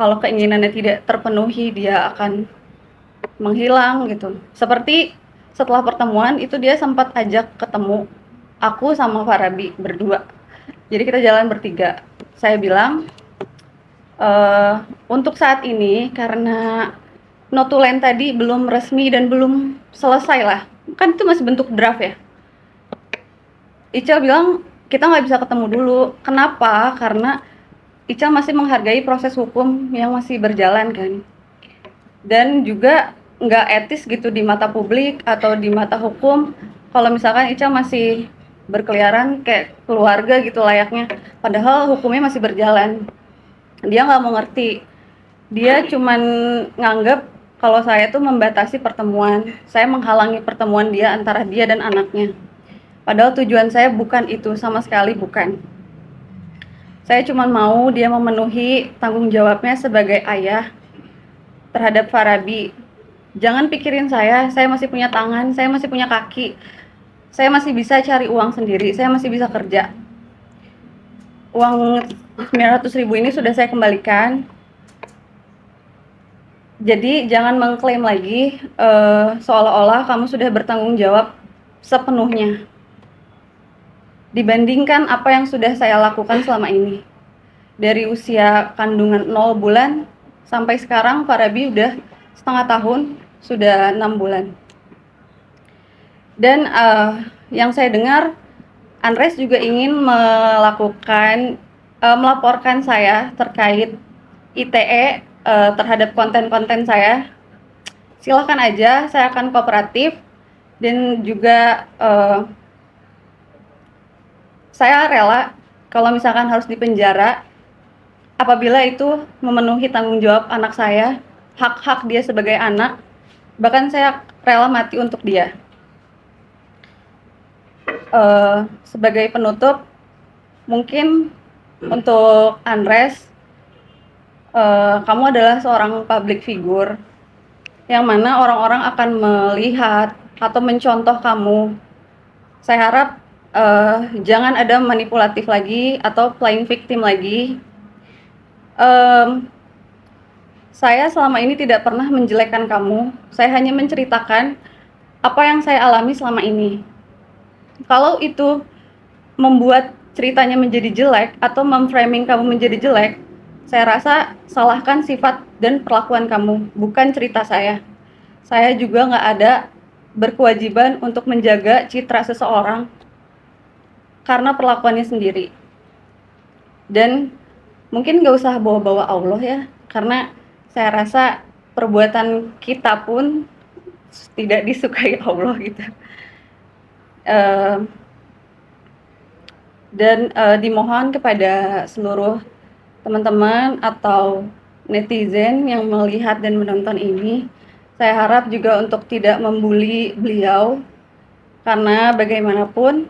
kalau keinginannya tidak terpenuhi dia akan menghilang gitu. Seperti setelah pertemuan itu dia sempat ajak ketemu aku sama Farabi berdua. Jadi kita jalan bertiga. Saya bilang untuk saat ini karena notulen tadi belum resmi dan belum selesai lah. Kan itu masih bentuk draft ya. Ica bilang kita nggak bisa ketemu dulu. Kenapa? Karena Ica masih menghargai proses hukum yang masih berjalan kan. Dan juga nggak etis gitu di mata publik atau di mata hukum kalau misalkan Ica masih berkeliaran kayak keluarga gitu layaknya. Padahal hukumnya masih berjalan. Dia nggak mau ngerti. Dia cuman nganggep kalau saya tuh membatasi pertemuan. Saya menghalangi pertemuan dia antara dia dan anaknya. Padahal tujuan saya bukan itu, sama sekali bukan. Saya cuma mau dia memenuhi tanggung jawabnya sebagai ayah terhadap Farabi. Jangan pikirin saya masih punya tangan, saya masih punya kaki. Saya masih bisa cari uang sendiri, saya masih bisa kerja. Uang 900.000 ini sudah saya kembalikan. Jadi jangan mengklaim lagi seolah-olah kamu sudah bertanggung jawab sepenuhnya dibandingkan apa yang sudah saya lakukan selama ini. Dari usia kandungan 0 bulan sampai sekarang Farabi udah setengah tahun, sudah 6 bulan. Dan yang saya dengar Andres juga ingin melaporkan saya terkait ITE terhadap konten-konten saya. Silakan aja, saya akan kooperatif dan juga saya rela kalau misalkan harus dipenjara apabila itu memenuhi tanggung jawab anak saya, hak-hak dia sebagai anak, bahkan saya rela mati untuk dia. Sebagai penutup, mungkin untuk Andres, kamu adalah seorang public figure yang mana orang-orang akan melihat atau mencontoh kamu. Saya harap jangan ada manipulatif lagi atau playing victim lagi. Saya selama ini tidak pernah menjelekkan kamu. Saya hanya menceritakan apa yang saya alami selama ini. Kalau itu membuat ceritanya menjadi jelek atau memframing kamu menjadi jelek, saya rasa salahkan sifat dan perlakuan kamu, bukan cerita saya. Saya juga nggak ada berkewajiban untuk menjaga citra seseorang karena perlakuannya sendiri. Dan mungkin nggak usah bawa-bawa Allah ya, karena saya rasa perbuatan kita pun tidak disukai Allah gitu. Dan dimohon kepada seluruh teman-teman atau netizen yang melihat dan menonton ini, saya harap juga untuk tidak membuli beliau, karena bagaimanapun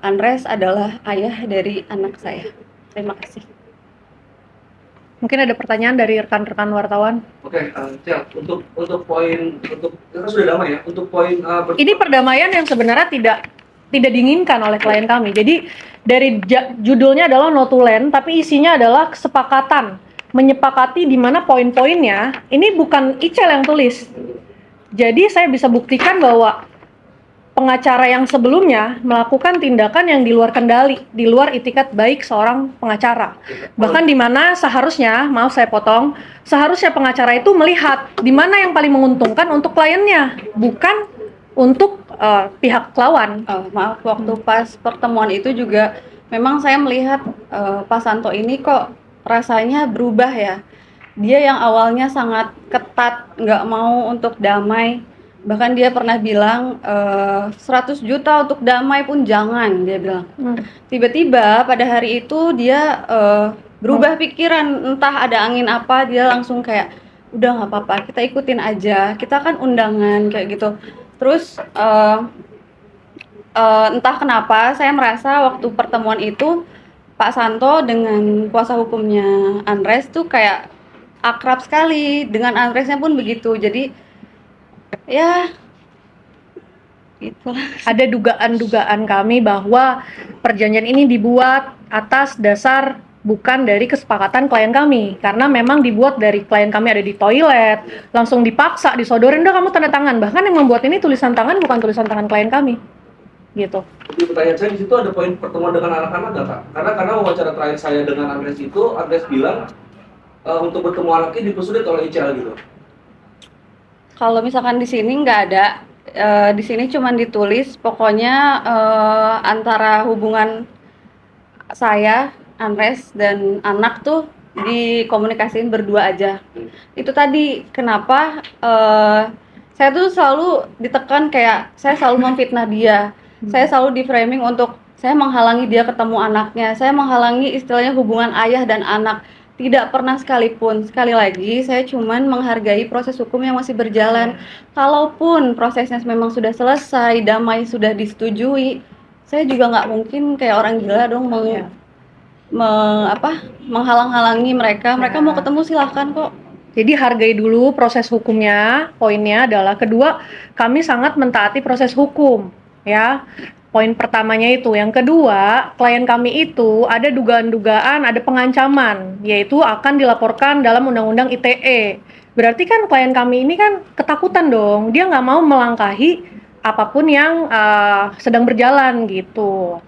Andres adalah ayah dari anak saya. Terima kasih. Mungkin ada pertanyaan dari rekan-rekan wartawan. Oke, siap. Untuk poin, untuk kita sudah damai ya. Untuk poin ini perdamaian yang sebenarnya tidak diinginkan oleh klien kami. Jadi dari judulnya adalah notulen, tapi isinya adalah kesepakatan, menyepakati di mana poin-poinnya. Ini bukan Icel yang tulis. Jadi saya bisa buktikan bahwa pengacara yang sebelumnya melakukan tindakan yang di luar kendali, di luar itikat baik seorang pengacara. Bahkan di mana seharusnya, maaf saya potong, seharusnya pengacara itu melihat di mana yang paling menguntungkan untuk kliennya, bukan untuk pihak lawan. Maaf, waktu pas pertemuan itu juga memang saya melihat Pak Santo ini kok rasanya berubah ya. Dia yang awalnya sangat ketat, nggak mau untuk damai. Bahkan dia pernah bilang 100 juta untuk damai pun jangan, dia bilang. Tiba-tiba pada hari itu dia berubah pikiran, entah ada angin apa, dia langsung kayak udah nggak apa-apa, kita ikutin aja, kita kan undangan kayak gitu. Terus entah kenapa saya merasa waktu pertemuan itu Pak Santo dengan kuasa hukumnya Andres tuh kayak akrab sekali, dengan Andresnya pun begitu. Jadi ya itulah. Ada dugaan-dugaan kami bahwa perjanjian ini dibuat atas dasar bukan dari kesepakatan klien kami. Karena memang dibuat dari klien kami ada di toilet, langsung dipaksa, disodorin, udah kamu tanda tangan. Bahkan yang membuat ini tulisan tangan bukan tulisan tangan klien kami. Gitu. Jadi pertanyaan saya di situ ada poin pertemuan dengan anak-anak nggak Kak? Karena wawancara terakhir saya dengan Agnes itu, Agnes bilang untuk bertemu anaknya dipersulit oleh ICL gitu. Kalau misalkan di sini nggak ada, di sini cuma ditulis pokoknya antara hubungan saya, Andres dan anak tuh dikomunikasiin berdua aja. Itu tadi kenapa saya tuh selalu ditekan kayak saya selalu memfitnah dia. Saya selalu di framing untuk saya menghalangi dia ketemu anaknya. Saya menghalangi istilahnya hubungan ayah dan anak. Tidak pernah sekalipun. Sekali lagi, saya cuman menghargai proses hukum yang masih berjalan. Kalaupun prosesnya memang sudah selesai, damai sudah disetujui, saya juga nggak mungkin kayak orang gila dong menghalang-halangi mereka. Mereka mau ketemu silahkan kok. Jadi hargai dulu proses hukumnya. Poinnya adalah kedua, kami sangat mentaati proses hukum, ya. Poin pertamanya itu. Yang kedua, klien kami itu ada dugaan-dugaan, ada pengancaman, yaitu akan dilaporkan dalam Undang-Undang ITE. Berarti kan klien kami ini kan ketakutan dong. Dia nggak mau melangkahi apapun yang sedang berjalan gitu.